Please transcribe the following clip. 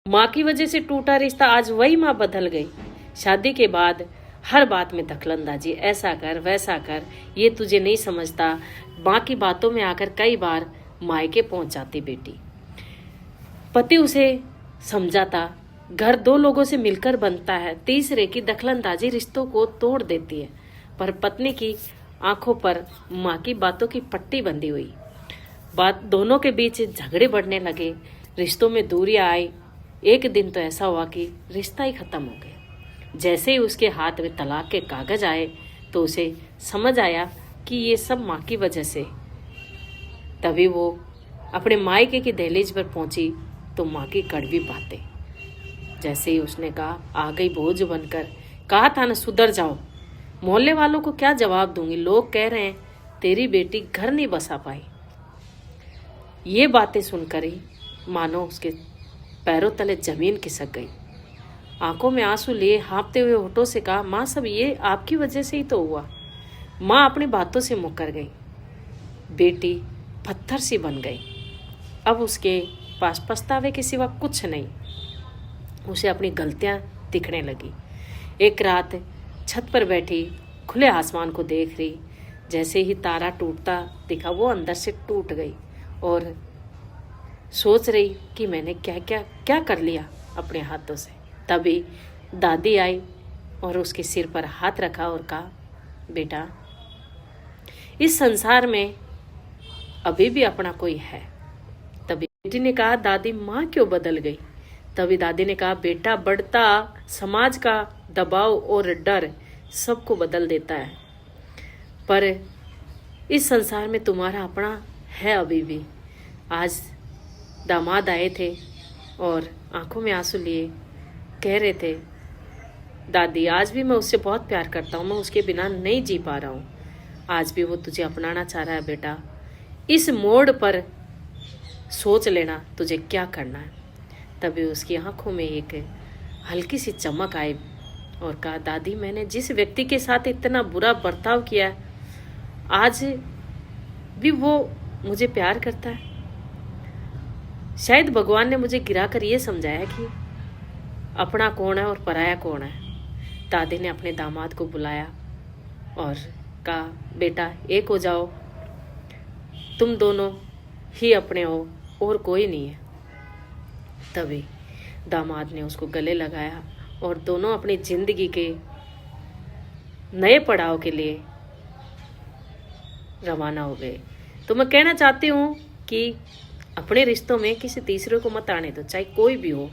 माँ की वजह से टूटा रिश्ता, आज वही माँ बदल गई। शादी के बाद हर बात में दखलंदाजी, ऐसा कर वैसा कर, ये तुझे नहीं समझता। माँ की बातों में आकर कई बार मायके पहुंच जाती बेटी। पति उसे समझाता, घर दो लोगों से मिलकर बनता है, तीसरे की दखलंदाजी रिश्तों को तोड़ देती है। पर पत्नी की आंखों पर माँ की बातों की पट्टी बंधी हुई। बात दोनों के बीच झगड़े बढ़ने लगे, रिश्तों में दूरियां आई। एक दिन तो ऐसा हुआ कि रिश्ता ही खत्म हो गया। जैसे ही उसके हाथ में तलाक के कागज आए तो उसे समझ आया कि ये सब माँ की वजह से। तभी वो अपने मायके की दहलीज पर पहुंची तो माँ की कड़वी बातें। जैसे ही उसने कहा, आ गई बोझ बनकर, कहा था ना सुधर जाओ। मोहल्ले वालों को क्या जवाब दूंगी, लोग कह रहे हैं तेरी बेटी घर नहीं बसा पाई। ये बातें सुनकर ही मानो उसके पैरों तले जमीन खिसक गई। आंखों में आंसू लिए हाँफते हुए होठों से कहा, माँ सब ये आपकी वजह से ही तो हुआ। माँ अपनी बातों से मुकर गई। बेटी पत्थर सी बन गई। अब उसके पास पछतावे के सिवा कुछ नहीं। उसे अपनी गलतियां दिखने लगी। एक रात छत पर बैठी खुले आसमान को देख रही, जैसे ही तारा टूटता दिखा वो अंदर से टूट गई और सोच रही कि मैंने क्या क्या क्या कर लिया अपने हाथों से। तभी दादी आई और उसके सिर पर हाथ रखा और कहा, बेटा इस संसार में अभी भी अपना कोई है। तभी बेटी ने कहा, दादी माँ क्यों बदल गई? तभी दादी ने कहा, बेटा बढ़ता समाज का दबाव और डर सबको बदल देता है, पर इस संसार में तुम्हारा अपना है अभी भी। आज दामाद आए थे और आंखों में आंसू लिए कह रहे थे, दादी आज भी मैं उससे बहुत प्यार करता हूँ, मैं उसके बिना नहीं जी पा रहा हूँ। आज भी वो तुझे अपनाना चाह रहा है बेटा। इस मोड़ पर सोच लेना तुझे क्या करना है। तभी उसकी आंखों में एक हल्की सी चमक आई और कहा, दादी मैंने जिस व्यक्ति के साथ इतना बुरा बर्ताव किया, आज भी वो मुझे प्यार करता है। शायद भगवान ने मुझे गिराकर ये समझाया कि अपना कौन है और पराया कौन है। दादी ने अपने दामाद को बुलाया और कहा, बेटा एक हो जाओ, तुम दोनों ही अपने हो और कोई नहीं है। तभी दामाद ने उसको गले लगाया और दोनों अपनी जिंदगी के नए पड़ाव के लिए रवाना हो गए। तो मैं कहना चाहती हूँ कि अपने रिश्तों में किसी तीसरे को मत आने दो, चाहे कोई भी हो।